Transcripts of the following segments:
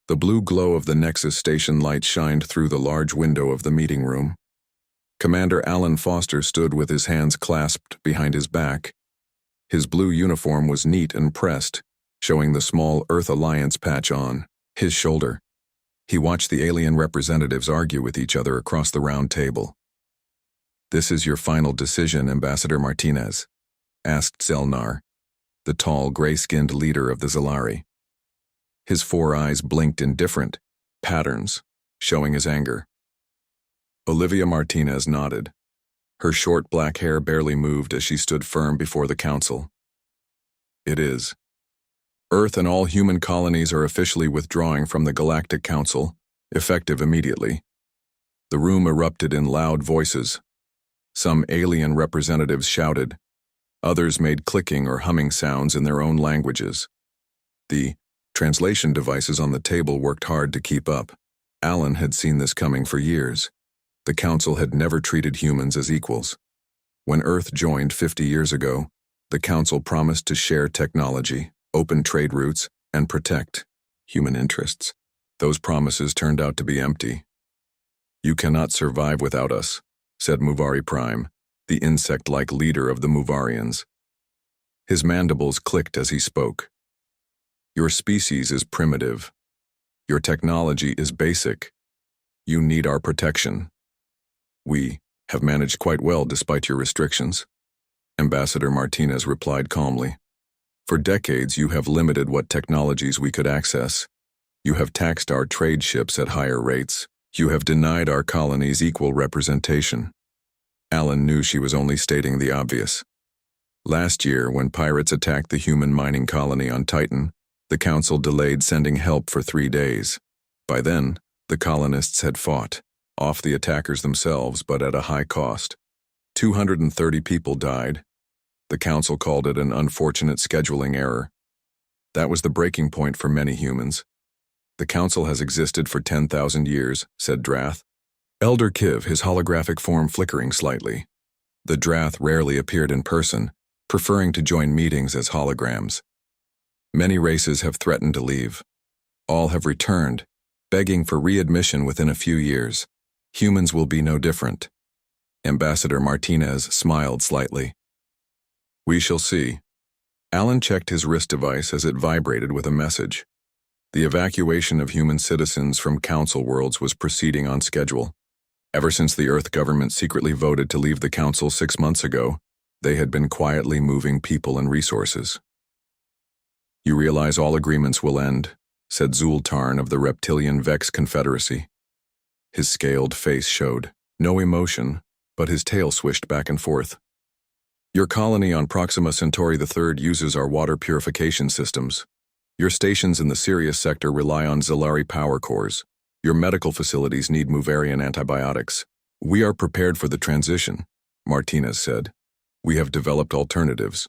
The blue glow of the Nexus station light shined through the large window of the meeting room. Commander Alan Foster stood with his hands clasped behind his back. His blue uniform was neat and pressed, showing the small Earth Alliance patch on his shoulder. He watched the alien representatives argue with each other across the round table. "This is your final decision, Ambassador Martinez?" asked Zelnar, the tall, gray-skinned leader of the Zalari. His 4 eyes blinked in different patterns, showing his anger. Olivia Martinez nodded. Her short black hair barely moved as she stood firm before the council. "It is. Earth and all human colonies are officially withdrawing from the Galactic Council, effective immediately." The room erupted in loud voices. Some alien representatives shouted. Others made clicking or humming sounds in their own languages. The translation devices on the table worked hard to keep up. Alan had seen this coming for years. The Council had never treated humans as equals. When Earth joined 50 years ago, the Council promised to share technology, open trade routes, and protect human interests. Those promises turned out to be empty. "You cannot survive without us," said Muvari Prime, the insect-like leader of the Muvarians. His mandibles clicked as he spoke. "Your species is primitive. Your technology is basic. You need our protection. We have managed quite well despite your restrictions," Ambassador Martinez replied calmly. "For decades you have limited what technologies we could access. You have taxed our trade ships at higher rates. You have denied our colonies equal representation." Alan knew she was only stating the obvious. Last year, when pirates attacked the human mining colony on Titan, the Council delayed sending help for 3 days. By then, the colonists had fought off the attackers themselves, but at a high cost. 230 people died. The Council called it an unfortunate scheduling error. That was the breaking point for many humans. "The Council has existed for 10,000 years, said Drath. Elder Kiv, his holographic form flickering slightly. The Drath rarely appeared in person, preferring to join meetings as holograms. Many races have threatened to leave. All have returned, begging for readmission within a few years. Humans will be no different. Ambassador Martinez smiled slightly. "We shall see." Alan checked his wrist device as it vibrated with a message. The evacuation of human citizens from Council worlds was proceeding on schedule. Ever since the Earth government secretly voted to leave the Council 6 months ago, they had been quietly moving people and resources. "You realize all agreements will end," said Zultarn of the Reptilian Vex Confederacy. His scaled face showed no emotion, but his tail swished back and forth. "Your colony on Proxima Centauri III uses our water purification systems. Your stations in the Sirius sector rely on Zalari power cores. Your medical facilities need Muvarian antibiotics. We are prepared for the transition," Martinez said. "We have developed alternatives."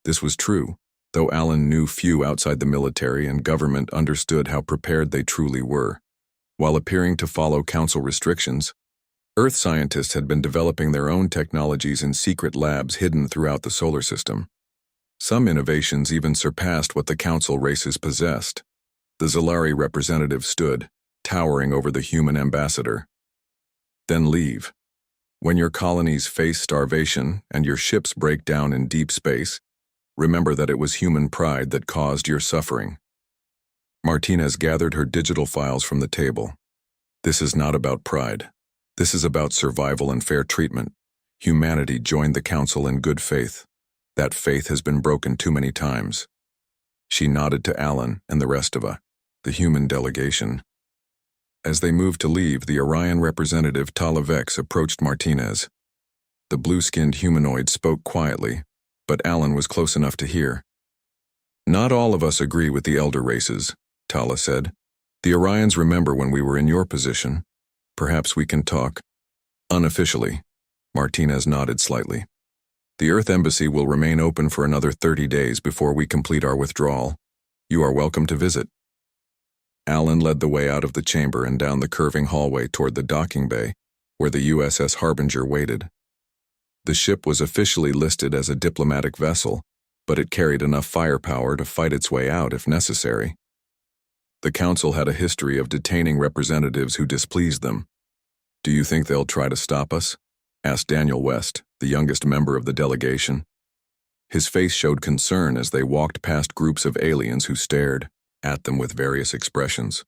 This was true, though Alan knew few outside the military and government understood how prepared they truly were. While appearing to follow Council restrictions, Earth scientists had been developing their own technologies in secret labs hidden throughout the solar system. Some innovations even surpassed what the Council races possessed. The Zalari representative stood, towering over the human ambassador. "Then leave. When your colonies face starvation and your ships break down in deep space, remember that it was human pride that caused your suffering." Martinez gathered her digital files from the table. "This is not about pride. This is about survival and fair treatment. Humanity joined the Council in good faith. That faith has been broken too many times." She nodded to Alan and the rest of the human delegation. As they moved to leave, the Orion representative Tala Vex approached Martinez. The blue-skinned humanoid spoke quietly, but Alan was close enough to hear. "Not all of us agree with the elder races," Tala said. "The Orions remember when we were in your position. Perhaps we can talk." "Unofficially," Martinez nodded slightly. "The Earth Embassy will remain open for another 30 days before we complete our withdrawal. You are welcome to visit." Alan led the way out of the chamber and down the curving hallway toward the docking bay, where the USS Harbinger waited. The ship was officially listed as a diplomatic vessel, but it carried enough firepower to fight its way out if necessary. The council had a history of detaining representatives who displeased them. "Do you think they'll try to stop us?" asked Daniel West, the youngest member of the delegation. His face showed concern as they walked past groups of aliens who stared at them with various expressions.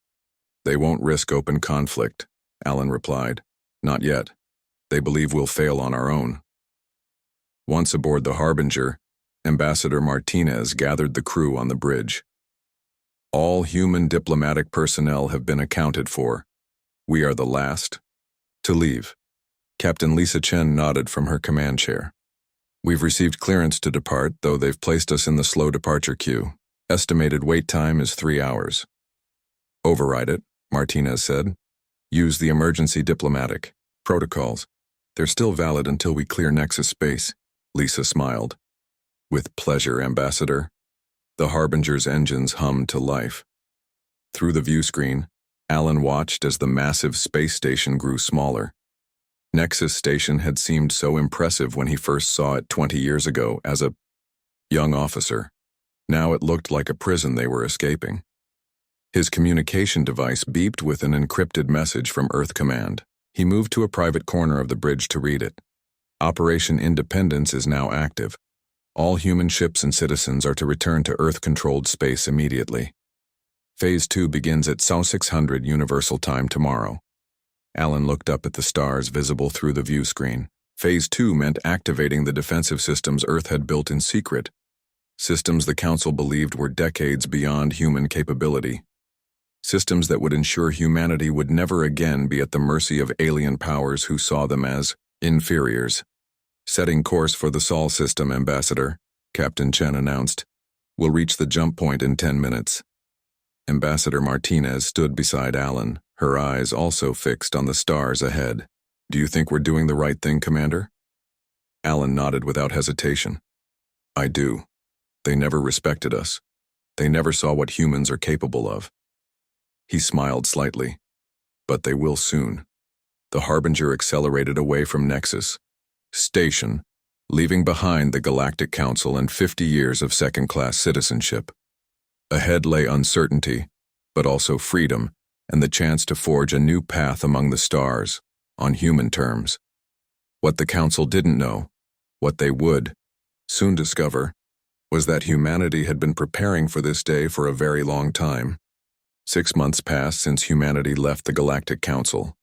"They won't risk open conflict," Alan replied. "Not yet. They believe we'll fail on our own." Once aboard the Harbinger, Ambassador Martinez gathered the crew on the bridge. "All human diplomatic personnel have been accounted for. We are the last to leave." Captain Lisa Chen nodded from her command chair. "We've received clearance to depart, though they've placed us in the slow departure queue. Estimated wait time is 3 hours. "Override it," Martinez said. "Use the emergency diplomatic protocols. They're still valid until we clear Nexus space." Lisa smiled. "With pleasure, Ambassador." The Harbinger's engines hummed to life. Through the view screen, Alan watched as the massive space station grew smaller. Nexus Station had seemed so impressive when he first saw it 20 years ago as a young officer. Now it looked like a prison they were escaping. His communication device beeped with an encrypted message from Earth Command. He moved to a private corner of the bridge to read it. "Operation Independence is now active. All human ships and citizens are to return to Earth-controlled space immediately. Phase 2 begins at 600 Universal Time tomorrow." Alan looked up at the stars visible through the view screen. Phase 2 meant activating the defensive systems Earth had built in secret, systems the Council believed were decades beyond human capability. Systems that would ensure humanity would never again be at the mercy of alien powers who saw them as inferiors. "Setting course for the Sol system, Ambassador," Captain Chen announced. "We'll reach the jump point in 10 minutes. Ambassador Martinez stood beside Alan, her eyes also fixed on the stars ahead. "Do you think we're doing the right thing, Commander?" Alan nodded without hesitation. "I do. They never respected us. They never saw what humans are capable of." He smiled slightly. "But they will soon." The Harbinger accelerated away from Nexus Station, leaving behind the Galactic Council and 50 years of second-class citizenship. Ahead lay uncertainty, but also freedom and the chance to forge a new path among the stars, on human terms. What the Council didn't know, what they would soon discover, was that humanity had been preparing for this day for a very long time. 6 months passed since humanity left the Galactic Council.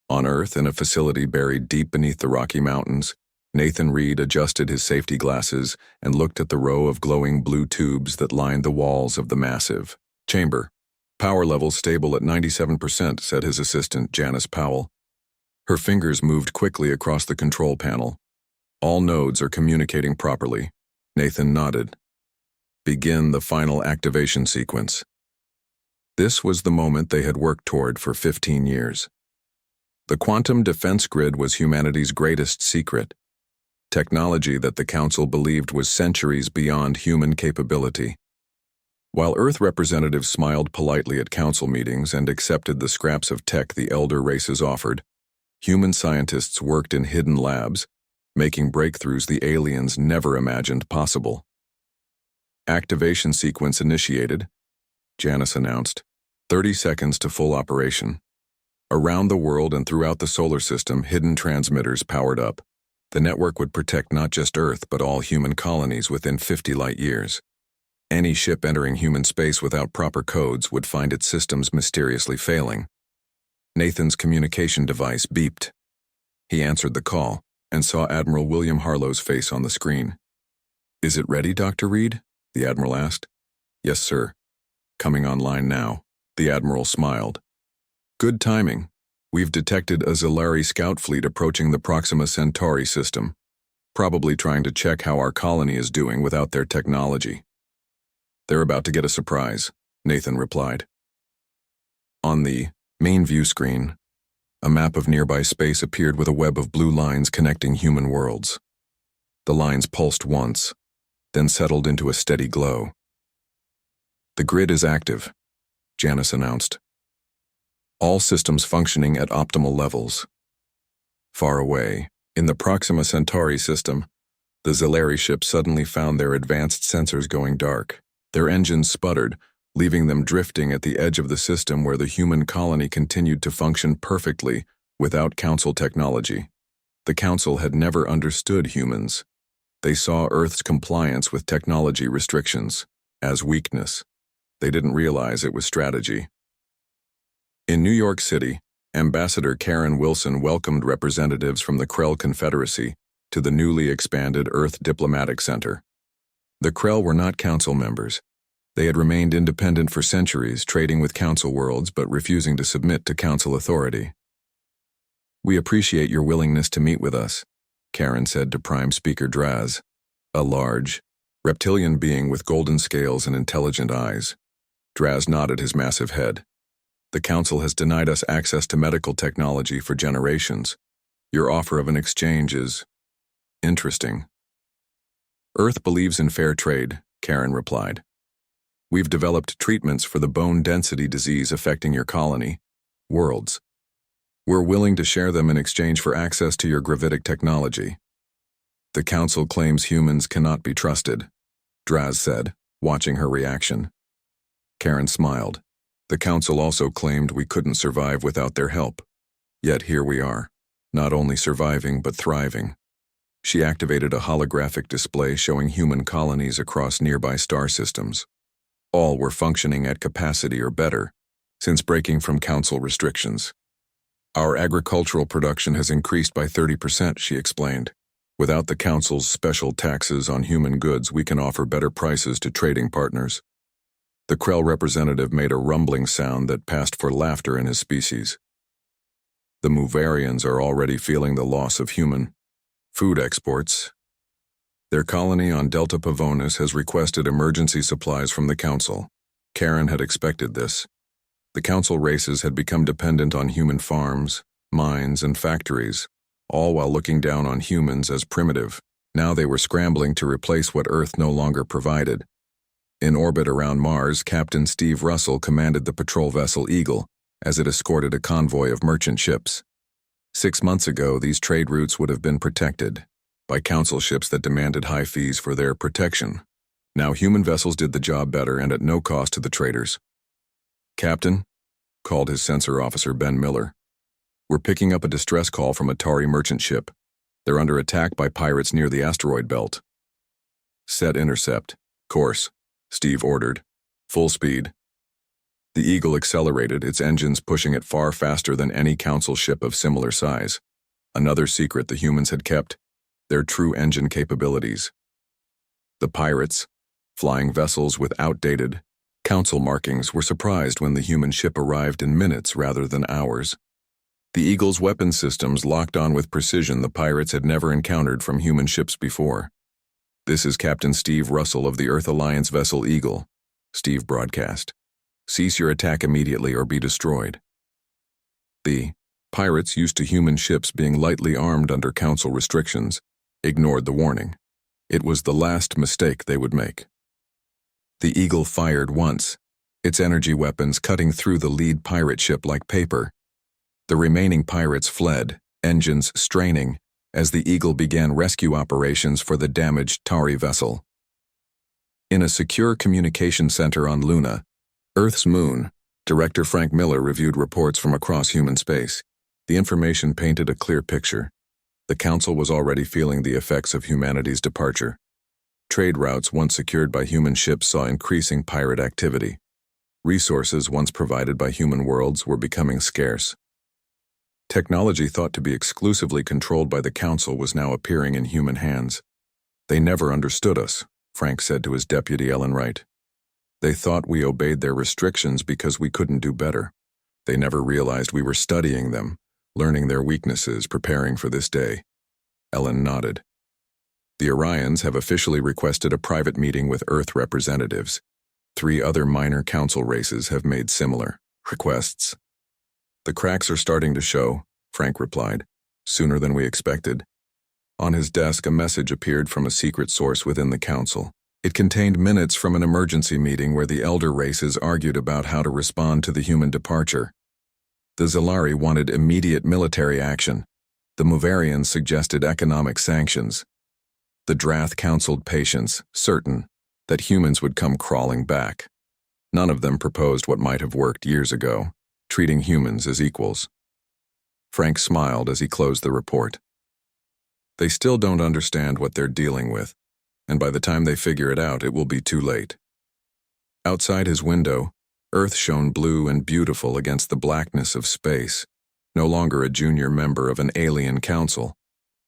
On Earth, in a facility buried deep beneath the Rocky Mountains, Nathan Reed adjusted his safety glasses and looked at the row of glowing blue tubes that lined the walls of the massive chamber. "Power levels stable at 97%, said his assistant, Janice Powell. Her fingers moved quickly across the control panel. "All nodes are communicating properly." Nathan nodded. "Begin the final activation sequence." This was the moment they had worked toward for 15 years. The quantum defense grid was humanity's greatest secret, technology that the Council believed was centuries beyond human capability. While Earth representatives smiled politely at Council meetings and accepted the scraps of tech the elder races offered, human scientists worked in hidden labs, making breakthroughs the aliens never imagined possible. "Activation sequence initiated," Janice announced. 30 seconds to full operation. Around the world and throughout the solar system, hidden transmitters powered up. The network would protect not just Earth, but all human colonies within 50 light years. Any ship entering human space without proper codes would find its systems mysteriously failing. Nathan's communication device beeped. He answered the call and saw Admiral William Harlow's face on the screen. "Is it ready, Dr. Reed?" the Admiral asked. "Yes, sir. Coming online now." The Admiral smiled. "Good timing. We've detected a Zilari scout fleet approaching the Proxima Centauri system, probably trying to check how our colony is doing without their technology." "They're about to get a surprise," Nathan replied. On the main view screen, a map of nearby space appeared with a web of blue lines connecting human worlds. The lines pulsed once, then settled into a steady glow. "The grid is active," Janice announced. "All systems functioning at optimal levels." Far away, in the Proxima Centauri system, the Zilari ship suddenly found their advanced sensors going dark. Their engines sputtered, leaving them drifting at the edge of the system where the human colony continued to function perfectly without Council technology. The Council had never understood humans. They saw Earth's compliance with technology restrictions as weakness. They didn't realize it was strategy. In New York City, Ambassador Karen Wilson welcomed representatives from the Krell Confederacy to the newly expanded Earth Diplomatic Center. The Krell were not Council members. They had remained independent for centuries, trading with Council worlds but refusing to submit to Council authority. "We appreciate your willingness to meet with us," Karen said to Prime Speaker Draz, a large, reptilian being with golden scales and intelligent eyes. Draz nodded his massive head. "The Council has denied us access to medical technology for generations. Your offer of an exchange is interesting." "Earth believes in fair trade," Karen replied. "We've developed treatments for the bone density disease affecting your colony, worlds. We're willing to share them in exchange for access to your gravitic technology." "The Council claims humans cannot be trusted," Draz said, watching her reaction. Karen smiled. "The Council also claimed we couldn't survive without their help. Yet here we are, not only surviving but thriving." She activated a holographic display showing human colonies across nearby star systems. All were functioning at capacity or better, since breaking from Council restrictions. "Our agricultural production has increased by 30%, she explained. "Without the Council's special taxes on human goods, we can offer better prices to trading partners." The Krell representative made a rumbling sound that passed for laughter in his species. "The Muvarians are already feeling the loss of human food exports. Their colony on Delta Pavonis has requested emergency supplies from the Council." Karen had expected this. The Council races had become dependent on human farms, mines, and factories, all while looking down on humans as primitive. Now they were scrambling to replace what Earth no longer provided. In orbit around Mars, Captain Steve Russell commanded the patrol vessel Eagle as it escorted a convoy of merchant ships. 6 months ago, these trade routes would have been protected by Council ships that demanded high fees for their protection. Now human vessels did the job better and at no cost to the traders. "Captain," called his sensor officer Ben Miller, "we're picking up a distress call from a Tari merchant ship. They're under attack by pirates near the asteroid belt." "Set intercept course," Steve ordered. "Full speed." The Eagle accelerated, its engines pushing it far faster than any Council ship of similar size. Another secret the humans had kept: their true engine capabilities. The pirates, flying vessels with outdated Council markings, were surprised when the human ship arrived in minutes rather than hours. The Eagle's weapon systems locked on with precision the pirates had never encountered from human ships before. "This is Captain Steve Russell of the Earth Alliance vessel Eagle," Steve broadcast. "Cease your attack immediately or be destroyed." The pirates, used to human ships being lightly armed under Council restrictions, ignored the warning. It was the last mistake they would make. The Eagle fired once, its energy weapons cutting through the lead pirate ship like paper. The remaining pirates fled, engines straining, as the Eagle began rescue operations for the damaged Tari vessel. In a secure communication center on Luna, Earth's moon, Director Frank Miller reviewed reports from across human space. The information painted a clear picture. The Council was already feeling the effects of humanity's departure. Trade routes once secured by human ships saw increasing pirate activity. Resources once provided by human worlds were becoming scarce. Technology thought to be exclusively controlled by the Council was now appearing in human hands. "They never understood us," Frank said to his deputy Ellen Wright. "They thought we obeyed their restrictions because we couldn't do better. They never realized we were studying them, learning their weaknesses, preparing for this day." Ellen nodded. "The Orions have officially requested a private meeting with Earth representatives. 3 other minor Council races have made similar requests." "The cracks are starting to show," Frank replied, "sooner than we expected." On his desk, a message appeared from a secret source within the Council. It contained minutes from an emergency meeting where the elder races argued about how to respond to the human departure. The Zalari wanted immediate military action. The Muvarians suggested economic sanctions. The Drath counseled patience, certain that humans would come crawling back. None of them proposed what might have worked years ago, treating humans as equals. Frank smiled as he closed the report. They still don't understand what they're dealing with, and by the time they figure it out, it will be too late. Outside his window, Earth shone blue and beautiful against the blackness of space, no longer a junior member of an alien council,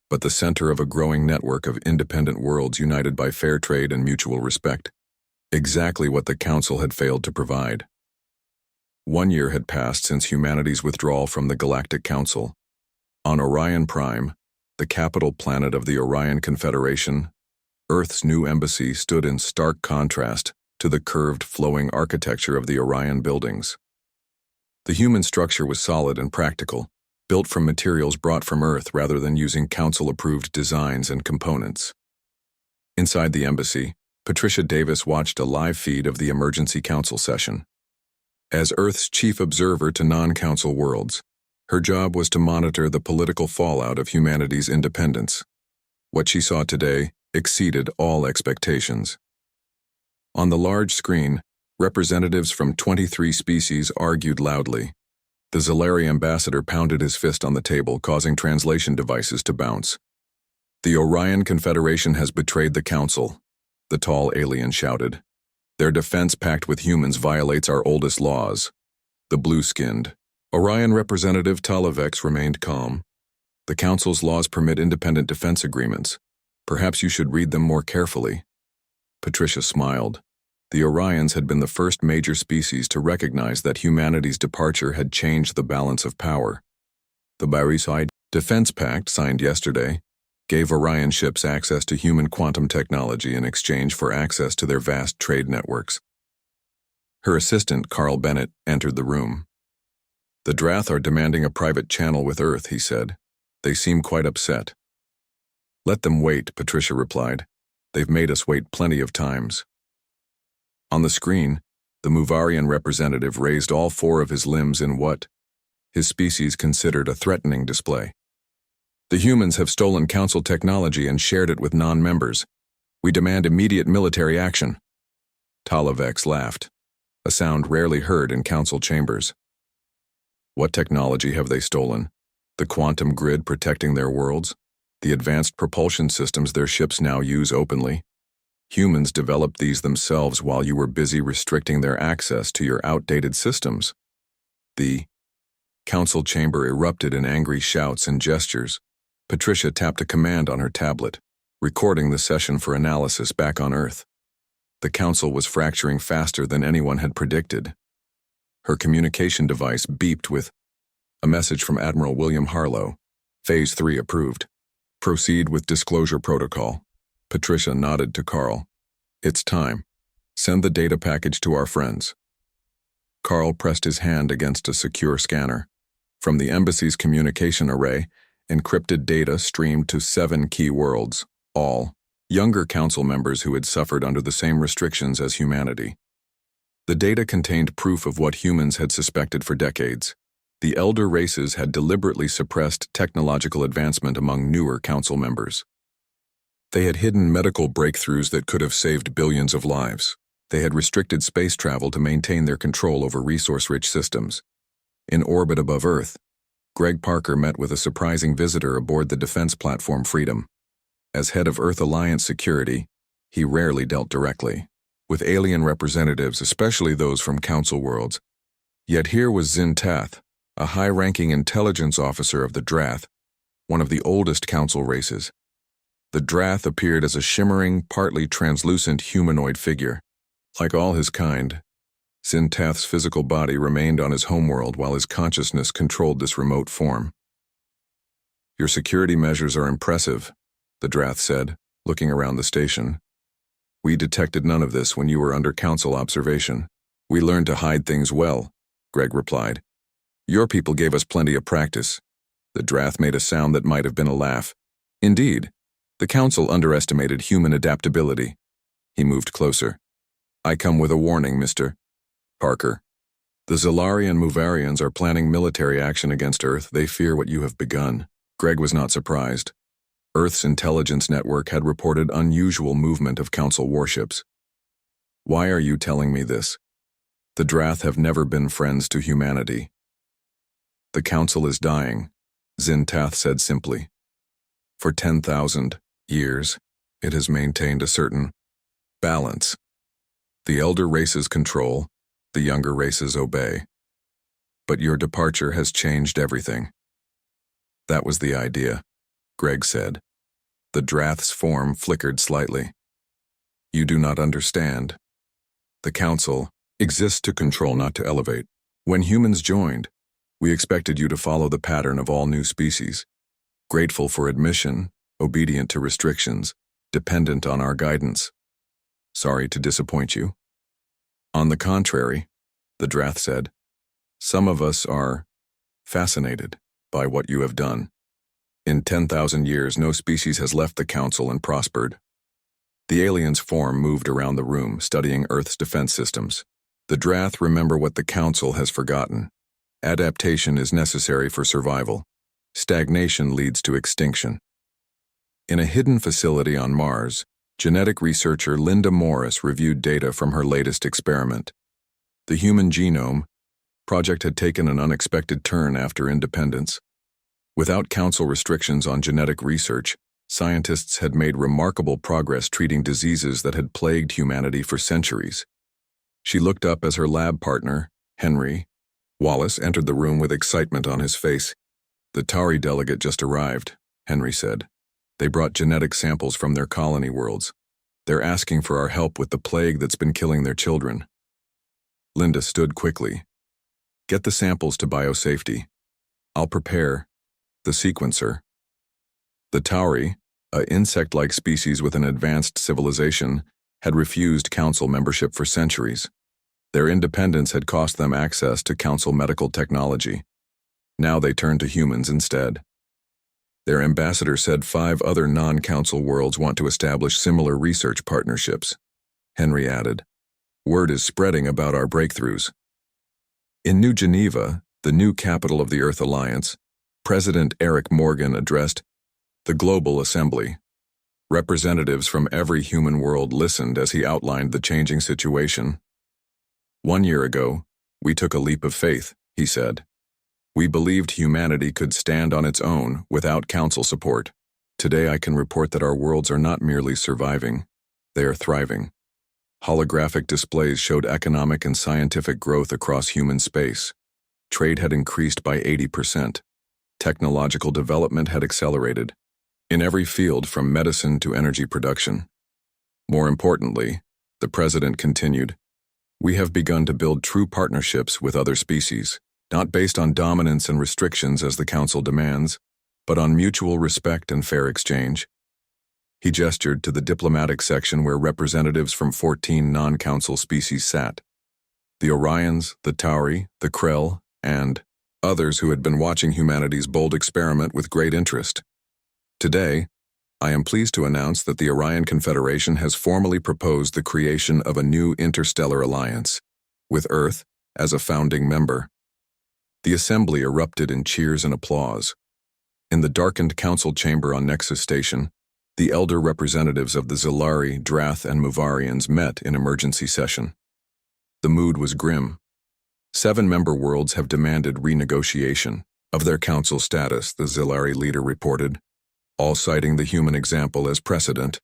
but the center of a growing network of independent worlds united by fair trade and mutual respect. Exactly what the council had failed to provide. 1 year had passed since humanity's withdrawal from the Galactic Council. On Orion Prime, the capital planet of the Orion Confederation, Earth's new embassy stood in stark contrast to the curved, flowing architecture of the Orion buildings. The human structure was solid and practical, built from materials brought from Earth rather than using council-approved designs and components. Inside the embassy, Patricia Davis watched a live feed of the emergency council session. As Earth's chief observer to non-council worlds, her job was to monitor the political fallout of humanity's independence. What she saw today exceeded all expectations. On the large screen, representatives from 23 species argued loudly. The Zalari ambassador pounded his fist on the table, causing translation devices to bounce. "The Orion Confederation has betrayed the Council," the tall alien shouted. "Their defense pact with humans violates our oldest laws." The blue-skinned Orion representative Talavex remained calm. "The Council's laws permit independent defense agreements. Perhaps you should read them more carefully." Patricia smiled. The Orions had been the first major species to recognize that humanity's departure had changed the balance of power. The Bariside Defense Pact, signed yesterday, gave Orion ships access to human quantum technology in exchange for access to their vast trade networks. Her assistant, Carl Bennett, entered the room. "The Drath are demanding a private channel with Earth," he said. "They seem quite upset." "Let them wait," Patricia replied. "They've made us wait plenty of times." On the screen, the Muvarian representative raised all 4 of his limbs in what his species considered a threatening display. "The humans have stolen Council technology and shared it with non-members. We demand immediate military action." Talavex laughed, a sound rarely heard in Council chambers. "What technology have they stolen? The quantum grid protecting their worlds? The advanced propulsion systems their ships now use openly? Humans developed these themselves while you were busy restricting their access to your outdated systems." The Council chamber erupted in angry shouts and gestures. Patricia tapped a command on her tablet, recording the session for analysis back on Earth. The Council was fracturing faster than anyone had predicted. Her communication device beeped with a message from Admiral William Harlow. "Phase 3 approved. Proceed with disclosure protocol." Patricia nodded to Carl. "It's time. Send the data package to our friends." Carl pressed his hand against a secure scanner. From the embassy's communication array, encrypted data streamed to 7 key worlds, all younger council members who had suffered under the same restrictions as humanity. The data contained proof of what humans had suspected for decades. The elder races had deliberately suppressed technological advancement among newer council members. They had hidden medical breakthroughs that could have saved billions of lives. They had restricted space travel to maintain their control over resource-rich systems. In orbit above Earth, Greg Parker met with a surprising visitor aboard the defense platform Freedom. As head of Earth Alliance security, he rarely dealt directly with alien representatives, especially those from council worlds. Yet here was Zin Tath, a high-ranking intelligence officer of the Drath, one of the oldest council races. The Drath appeared as a shimmering, partly translucent humanoid figure. Like all his kind, Zin Tath's physical body remained on his homeworld while his consciousness controlled this remote form. "Your security measures are impressive," the Drath said, looking around the station. "We detected none of this when you were under council observation. We learned to hide things well," Greg replied. "Your people gave us plenty of practice." The Drath made a sound that might have been a laugh. "Indeed, the council underestimated human adaptability." He moved closer. "I come with a warning, Mr. Parker. The Zalari and Muvarians are planning military action against Earth. They fear what you have begun." Greg was not surprised. Earth's intelligence network had reported unusual movement of council warships. "Why are you telling me this?" The Drath have never been friends to humanity. The Council is dying, Zintath said simply. For 10,000 years, it has maintained a certain balance. The elder races control, the younger races obey. But your departure has changed everything. That was the idea, Greg said. The Drath's form flickered slightly. You do not understand. The Council exists to control, not to elevate. When humans joined, we expected you to follow the pattern of all new species. Grateful for admission, obedient to restrictions, dependent on our guidance. Sorry to disappoint you. On the contrary, the Drath said, some of us are fascinated by what you have done. In 10,000 years, no species has left the Council and prospered. The alien's form moved around the room, studying Earth's defense systems. The Drath remember what the Council has forgotten. Adaptation is necessary for survival. Stagnation leads to extinction. In a hidden facility on Mars, genetic researcher Linda Morris reviewed data from her latest experiment. The Human Genome Project had taken an unexpected turn after independence. Without Council restrictions on genetic research, scientists had made remarkable progress treating diseases that had plagued humanity for centuries. She looked up as her lab partner, Henry Wallace, entered the room with excitement on his face. The Tauri delegate just arrived, Henry said. They brought genetic samples from their colony worlds. They're asking for our help with the plague that's been killing their children. Linda stood quickly. Get the samples to biosafety. I'll prepare the sequencer. The Tauri, an insect-like species with an advanced civilization, had refused Council membership for centuries. Their independence had cost them access to Council medical technology. Now they turned to humans instead. Their ambassador said 5 other non-Council worlds want to establish similar research partnerships. Henry added, word is spreading about our breakthroughs. In New Geneva, the new capital of the Earth Alliance, President Eric Morgan addressed the Global Assembly. Representatives from every human world listened as he outlined the changing situation. 1 year ago, we took a leap of faith, he said. We believed humanity could stand on its own without Council support. Today I can report that our worlds are not merely surviving, they are thriving. Holographic displays showed economic and scientific growth across human space. Trade had increased by 80%. Technological development had accelerated, in every field from medicine to energy production. More importantly, the President continued, we have begun to build true partnerships with other species, not based on dominance and restrictions as the Council demands, but on mutual respect and fair exchange. He gestured to the diplomatic section where representatives from 14 non-Council species sat. The Orions, the Tauri, the Krell, and others who had been watching humanity's bold experiment with great interest. Today, I am pleased to announce that the Orion Confederation has formally proposed the creation of a new interstellar alliance, with Earth as a founding member. The assembly erupted in cheers and applause. In the darkened Council chamber on Nexus Station, the elder representatives of the Zilari, Drath, and Muvarians met in emergency session. The mood was grim. 7 member worlds have demanded renegotiation of their Council status, the Zilari leader reported, all citing the human example as precedent.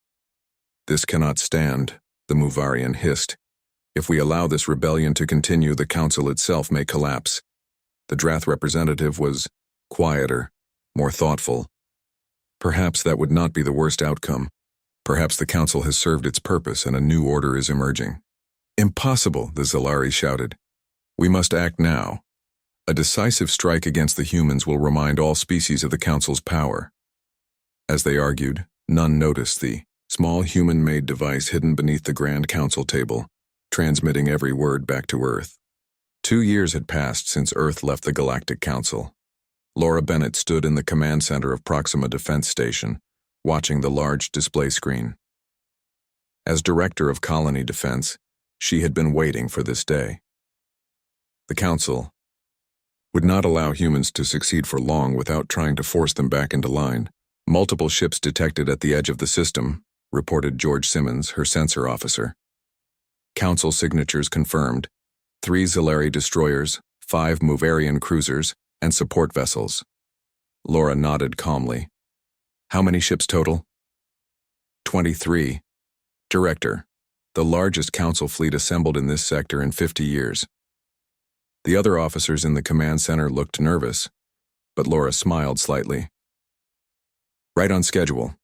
This cannot stand, the Muvarian hissed. If we allow this rebellion to continue, the Council itself may collapse. The Drath representative was quieter, more thoughtful. Perhaps that would not be the worst outcome. Perhaps the Council has served its purpose and a new order is emerging. Impossible, the Zilari shouted. We must act now. A decisive strike against the humans will remind all species of the Council's power. As they argued, none noticed the small human-made device hidden beneath the Grand Council table, transmitting every word back to Earth. 2 years had passed since Earth left the Galactic Council. Laura Bennett stood in the command center of Proxima Defense Station, watching the large display screen. As Director of Colony Defense, she had been waiting for this day. The Council would not allow humans to succeed for long without trying to force them back into line. Multiple ships detected at the edge of the system, reported George Simmons, her sensor officer. Council signatures confirmed. 3 Zilari destroyers, 5 Movarian cruisers, and support vessels. Laura nodded calmly. How many ships total? 23. Director. The largest council fleet assembled in this sector in 50 years. The other officers in the command center looked nervous, but Laura smiled slightly. Right on schedule.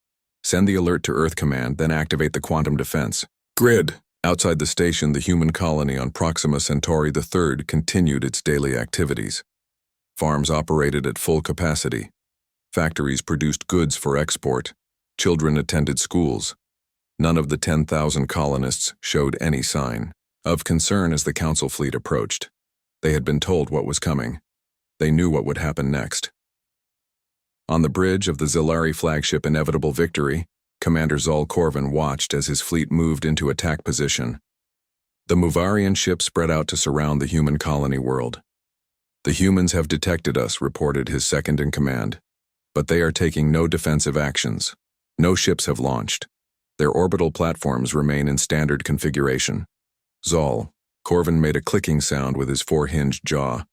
Send the alert to Earth Command, then activate the quantum defense. Grid. Outside the station, the human colony on Proxima Centauri III continued its daily activities. Farms operated at full capacity. Factories produced goods for export. Children attended schools. None of the 10,000 colonists showed any sign of concern as the council fleet approached. They had been told what was coming. They knew what would happen next. On the bridge of the Zilari flagship Inevitable Victory, Commander Zol Corvin watched as his fleet moved into attack position. The Movarian ship spread out to surround the human colony world. The humans have detected us, reported his second-in-command, but they are taking no defensive actions. No ships have launched. Their orbital platforms remain in standard configuration. Zol Corvin made a clicking sound with his four-hinged jaw.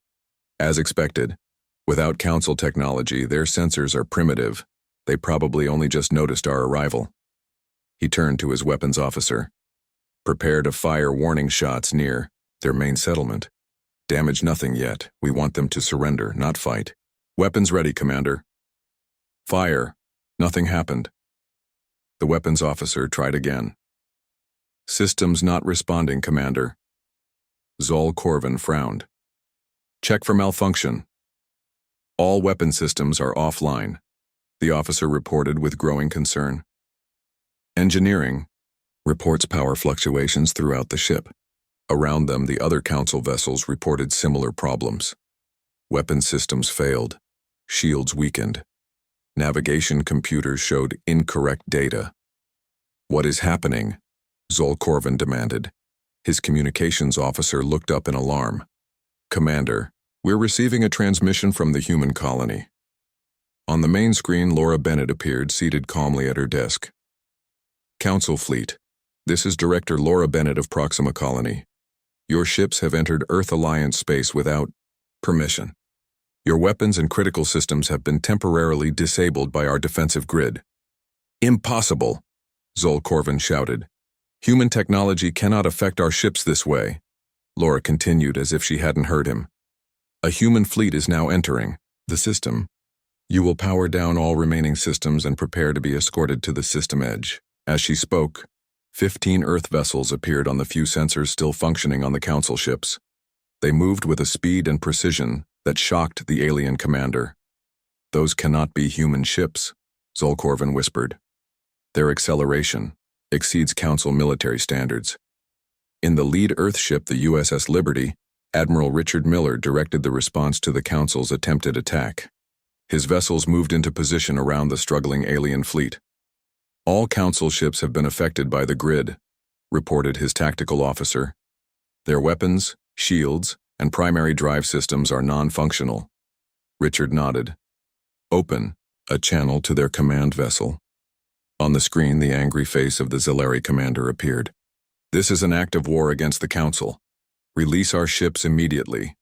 As expected, without council technology, their sensors are primitive. They probably only just noticed our arrival. He turned to his weapons officer. Prepare to fire warning shots near their main settlement. Damage nothing yet. We want them to surrender, not fight. Weapons ready, Commander. Fire. Nothing happened. The weapons officer tried again. Systems not responding, Commander. Zol Corvin frowned. Check for malfunction. All weapon systems are offline, the officer reported with growing concern. Engineering reports power fluctuations throughout the ship. Around them, the other council vessels reported similar problems. Weapon systems failed. Shields weakened. Navigation computers showed incorrect data. What is happening? Zol Corvin demanded. His communications officer looked up in alarm. Commander, we're receiving a transmission from the human colony. On the main screen, Laura Bennett appeared, seated calmly at her desk. Council Fleet, this is Director Laura Bennett of Proxima Colony. Your ships have entered Earth Alliance space without permission. Your weapons and critical systems have been temporarily disabled by our defensive grid. Impossible, Zol Corvin shouted. Human technology cannot affect our ships this way. Laura continued as if she hadn't heard him. A human fleet is now entering the system. You will power down all remaining systems and prepare to be escorted to the system edge. As she spoke, 15 Earth vessels appeared on the few sensors still functioning on the Council ships. They moved with a speed and precision that shocked the alien commander. Those cannot be human ships, Zol Corvin whispered. Their acceleration exceeds Council military standards. In the lead Earth ship, the USS Liberty, Admiral Richard Miller directed the response to the Council's attempted attack. His vessels moved into position around the struggling alien fleet. All Council ships have been affected by the grid, reported his tactical officer. Their weapons, shields, and primary drive systems are non-functional. Richard nodded. Open a channel to their command vessel. On the screen, the angry face of the Zilari commander appeared. This is an act of war against the Council. Release our ships immediately.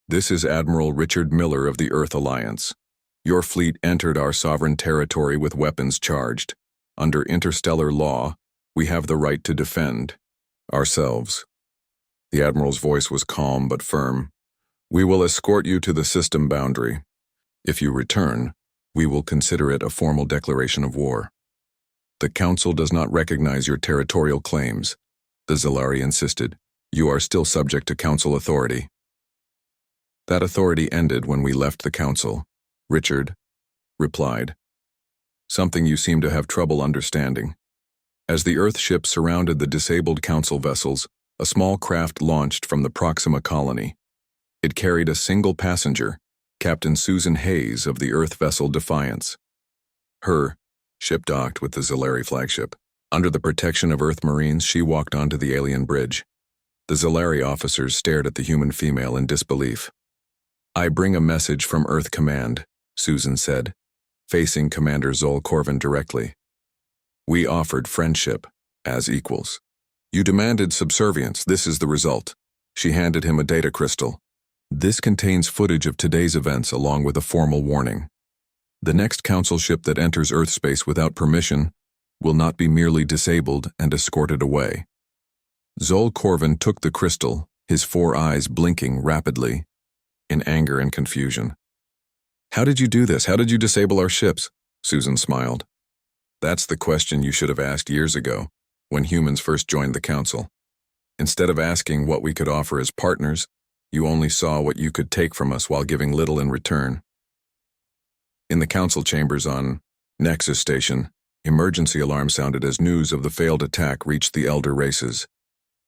This is Admiral Richard Miller of the Earth Alliance. Your fleet entered our sovereign territory with weapons charged. Under interstellar law, we have the right to defend ourselves. The Admiral's voice was calm but firm. We will escort you to the system boundary. If you return, we will consider it a formal declaration of war. The Council does not recognize your territorial claims, the Zilari insisted. You are still subject to Council authority. That authority ended when we left the Council, Richard replied. Something you seem to have trouble understanding. As the Earth ship surrounded the disabled Council vessels, a small craft launched from the Proxima colony. It carried a single passenger, Captain Susan Hayes of the Earth vessel Defiance. Her ship docked with the Zilari flagship. Under the protection of Earth Marines, she walked onto the alien bridge. The Zilari officers stared at the human female in disbelief. I bring a message from Earth Command, Susan said, facing Commander Zol Corvin directly. We offered friendship as equals. You demanded subservience. This is the result. She handed him a data crystal. This contains footage of today's events along with a formal warning. The next council ship that enters Earth space without permission will not be merely disabled and escorted away. Zol Corvin took the crystal, his 4 eyes blinking rapidly, in anger and confusion. "How did you do this? How did you disable our ships?" Susan smiled. "That's the question you should have asked years ago, when humans first joined the council. Instead of asking what we could offer as partners, you only saw what you could take from us while giving little in return." In the council chambers on Nexus Station, emergency alarm sounded as news of the failed attack reached the elder races.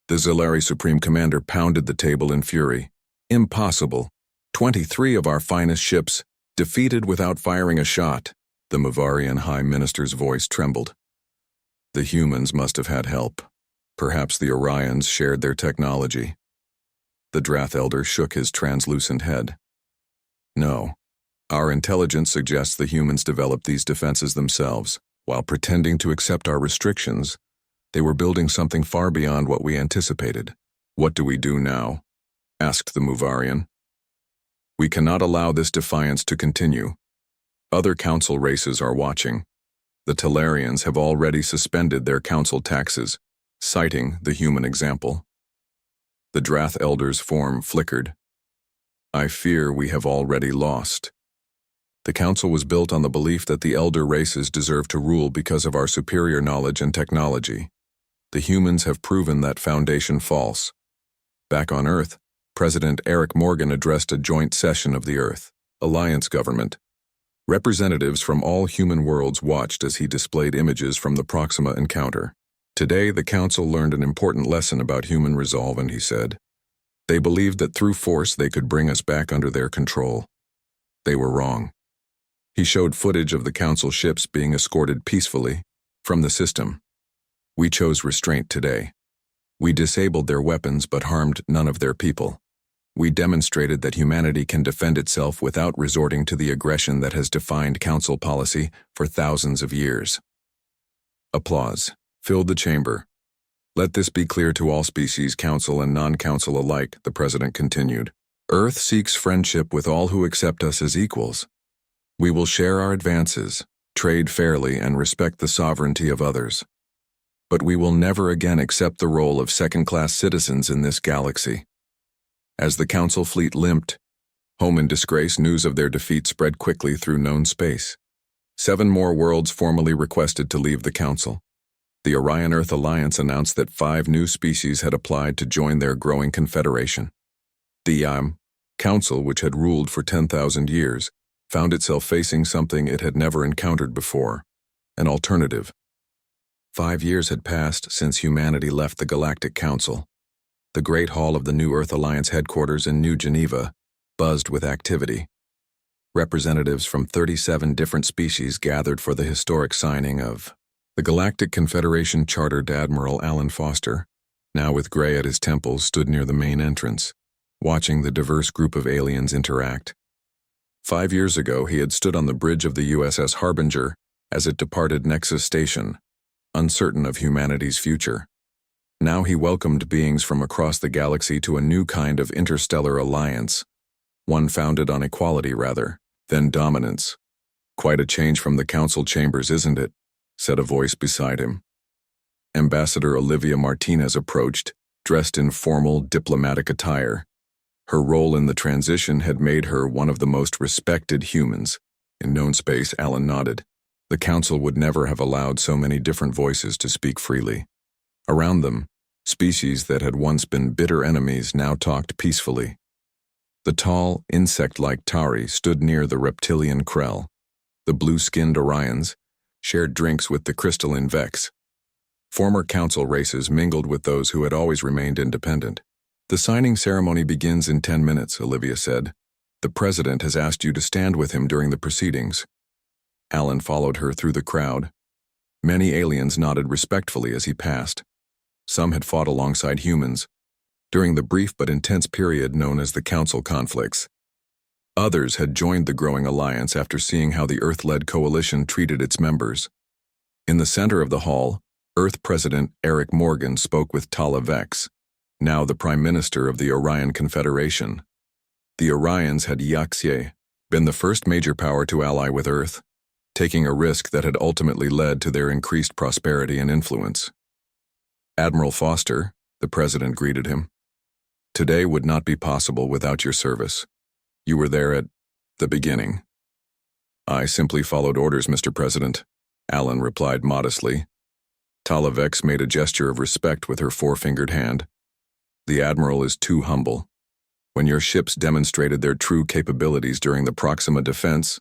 The Zilari Supreme Commander pounded the table in fury. "Impossible. 23 of our finest ships, defeated without firing a shot." The Mavarian High Minister's voice trembled. "The humans must have had help. Perhaps the Orions shared their technology." The Drath Elder shook his translucent head. "No. Our intelligence suggests the humans developed these defenses themselves. While pretending to accept our restrictions, they were building something far beyond what we anticipated." "What do we do now?" asked the Muvarian. "We cannot allow this defiance to continue. Other council races are watching. The Talarians have already suspended their council taxes, citing the human example." The Drath Elder's form flickered. "I fear we have already lost. The council was built on the belief that the elder races deserve to rule because of our superior knowledge and technology. The humans have proven that foundation false." Back on Earth, President Eric Morgan addressed a joint session of the Earth Alliance government. Representatives from all human worlds watched as he displayed images from the Proxima encounter. "Today, the council learned an important lesson about human resolve," and he said. "They believed that through force they could bring us back under their control. They were wrong." He showed footage of the council ships being escorted peacefully from the system. "We chose restraint today. We disabled their weapons but harmed none of their people. We demonstrated that humanity can defend itself without resorting to the aggression that has defined council policy for thousands of years." Applause filled the chamber. "Let this be clear to all species, council and non-council alike," the president continued. "Earth seeks friendship with all who accept us as equals. We will share our advances, trade fairly, and respect the sovereignty of others. But we will never again accept the role of second-class citizens in this galaxy." As the council fleet limped, home in disgrace, news of their defeat spread quickly through known space. 7 more worlds formally requested to leave the council. The Orion Earth Alliance announced that 5 new species had applied to join their growing confederation. The council, which had ruled for 10,000 years, found itself facing something it had never encountered before: an alternative. 5 years had passed since humanity left the Galactic Council. The Great Hall of the New Earth Alliance headquarters in New Geneva buzzed with activity. Representatives from 37 different species gathered for the historic signing of the Galactic Confederation Chartered Admiral Alan Foster, now with gray at his temples, stood near the main entrance, watching the diverse group of aliens interact. 5 years ago, he had stood on the bridge of the USS Harbinger as it departed Nexus Station, uncertain of humanity's future. Now he welcomed beings from across the galaxy to a new kind of interstellar alliance, one founded on equality rather than dominance. "Quite a change from the council chambers, isn't it?" said a voice beside him. Ambassador Olivia Martinez approached, dressed in formal diplomatic attire. Her role in the transition had made her one of the most respected humans. In known space, Alan nodded. The council would never have allowed so many different voices to speak freely. Around them, species that had once been bitter enemies now talked peacefully. The tall, insect-like Tari stood near the reptilian Krell. The blue-skinned Orions shared drinks with the crystalline Vex. Former council races mingled with those who had always remained independent. "The signing ceremony begins in 10 minutes, Olivia said. "The president has asked you to stand with him during the proceedings." Alan followed her through the crowd. Many aliens nodded respectfully as he passed. Some had fought alongside humans during the brief but intense period known as the Council conflicts. Others had joined the growing alliance after seeing how the Earth-led coalition treated its members. In the center of the hall, Earth President Eric Morgan spoke with Tala Vex. now the Prime Minister of the Orion Confederation. The Orions had been the first major power to ally with Earth, taking a risk that had ultimately led to their increased prosperity and influence. Admiral Foster, the President greeted him. Today would not be possible without your service. You were there at the beginning. I simply followed orders, Mr. President, Alan replied modestly. Talavex made a gesture of respect with her four-fingered hand. The Admiral is too humble. When your ships demonstrated their true capabilities during the Proxima defense,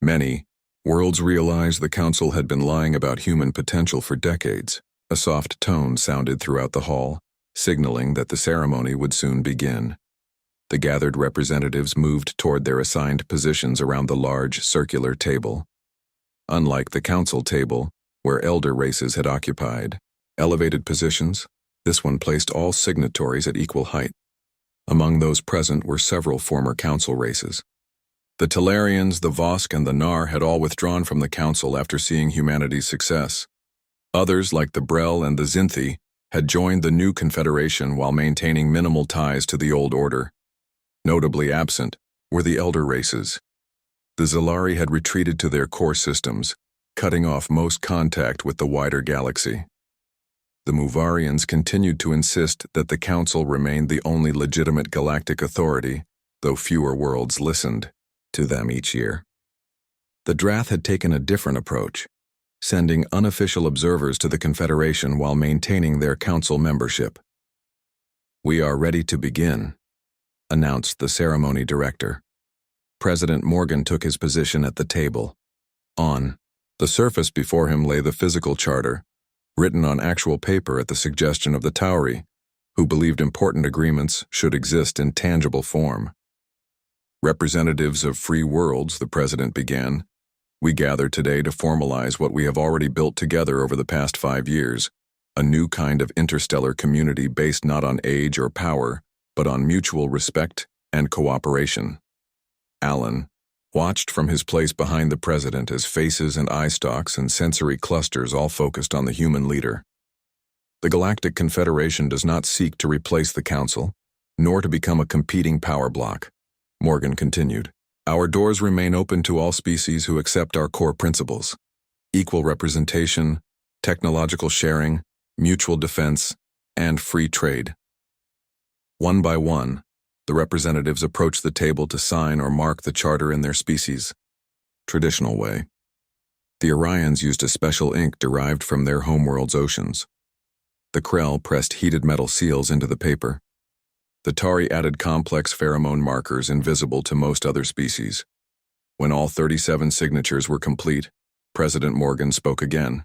many worlds realized the Council had been lying about human potential for decades. A soft tone sounded throughout the hall, signaling that the ceremony would soon begin. The gathered representatives moved toward their assigned positions around the large, circular table. Unlike the Council table, where elder races had occupied elevated positions, this one placed all signatories at equal height. Among those present were several former Council races. The Talarians, the Vosk, and the Nar had all withdrawn from the Council after seeing humanity's success. Others, like the Brel and the Zinthi, had joined the new Confederation while maintaining minimal ties to the old order. Notably absent were the elder races. The Zalari had retreated to their core systems, cutting off most contact with the wider galaxy. The Muvarians continued to insist that the Council remained the only legitimate galactic authority, though fewer worlds listened to them each year. The Drath had taken a different approach, sending unofficial observers to the Confederation while maintaining their Council membership. "We are ready to begin," announced the ceremony director. President Morgan took his position at the table. On the surface before him lay the physical charter, written on actual paper at the suggestion of the Tauri, who believed important agreements should exist in tangible form. "Representatives of free worlds," the president began, "we gather today to formalize what we have already built together over the past 5 years, a new kind of interstellar community based not on age or power, but on mutual respect and cooperation." Alan watched from his place behind the president as faces and eye stalks and sensory clusters all focused on the human leader. "The Galactic Confederation does not seek to replace the Council, nor to become a competing power bloc," Morgan continued. "Our doors remain open to all species who accept our core principles: equal representation, technological sharing, mutual defense, and free trade." One by one, the representatives approached the table to sign or mark the charter in their species' traditional way. The Orions used a special ink derived from their homeworld's oceans. The Krell pressed heated metal seals into the paper. The Tari added complex pheromone markers invisible to most other species. When all 37 signatures were complete, President Morgan spoke again.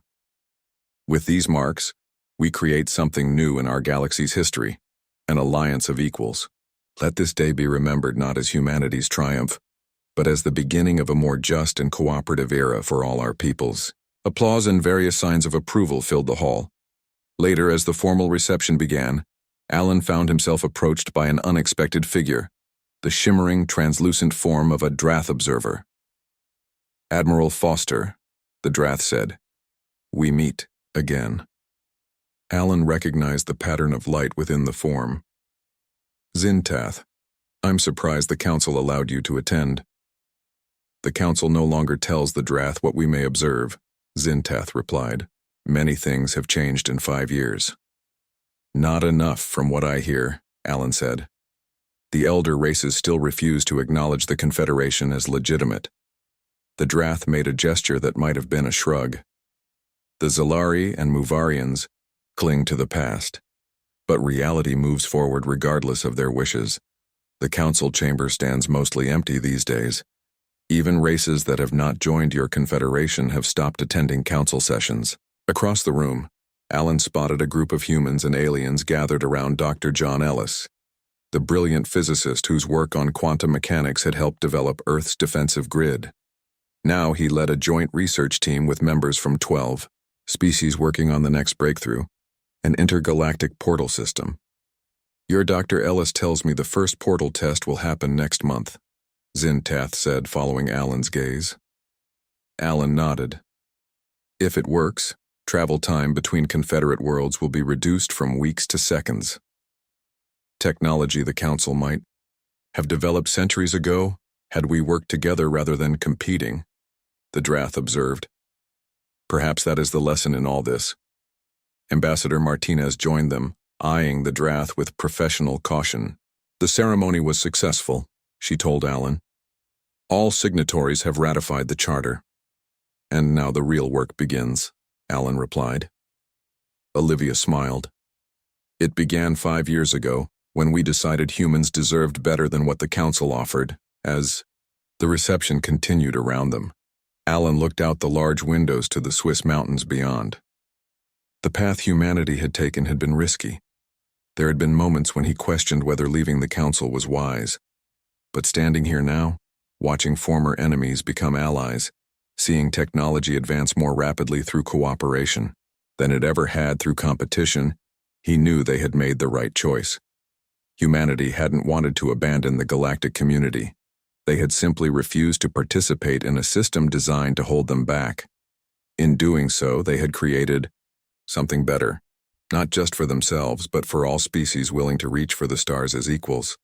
"With these marks, we create something new in our galaxy's history, an alliance of equals. Let this day be remembered not as humanity's triumph, but as the beginning of a more just and cooperative era for all our peoples." Applause and various signs of approval filled the hall. Later, as the formal reception began, Alan found himself approached by an unexpected figure, the shimmering, translucent form of a Drath observer. "Admiral Foster," the Drath said. "We meet again." Alan recognized the pattern of light within the form. "Zintath, I'm surprised the Council allowed you to attend." "The Council no longer tells the Drath what we may observe," Zintath replied. "Many things have changed in 5 years." "Not enough, from what I hear," Alan said. "The elder races still refuse to acknowledge the Confederation as legitimate." The Drath made a gesture that might have been a shrug. "The Zalari and Muvarians cling to the past, but reality moves forward regardless of their wishes. The Council chamber stands mostly empty these days. Even races that have not joined your Confederation have stopped attending Council sessions." Across the room, Alan spotted a group of humans and aliens gathered around Dr. John Ellis, the brilliant physicist whose work on quantum mechanics had helped develop Earth's defensive grid. Now he led a joint research team with members from 12 species working on the next breakthrough, an intergalactic portal system. "Your Dr. Ellis tells me the first portal test will happen next month," Zintath said, following Alan's gaze. Alan nodded. "If it works, travel time between Confederate worlds will be reduced from weeks to seconds." Technology the Council might have developed centuries ago had we worked together rather than competing, the Drath observed. Perhaps that is the lesson in all this. Ambassador Martinez joined them, eyeing the Drath with professional caution. The ceremony was successful, she told Alan. All signatories have ratified the charter. And now the real work begins, Alan replied. Olivia smiled. It began 5 years ago, when we decided humans deserved better than what the Council offered, as the reception continued around them. Alan looked out the large windows to the Swiss mountains beyond. The path humanity had taken had been risky. There had been moments when he questioned whether leaving the Council was wise. But standing here now, watching former enemies become allies, seeing technology advance more rapidly through cooperation than it ever had through competition, he knew they had made the right choice. Humanity hadn't wanted to abandon the galactic community. They had simply refused to participate in a system designed to hold them back. In doing so, they had created something better, not just for themselves, but for all species willing to reach for the stars as equals.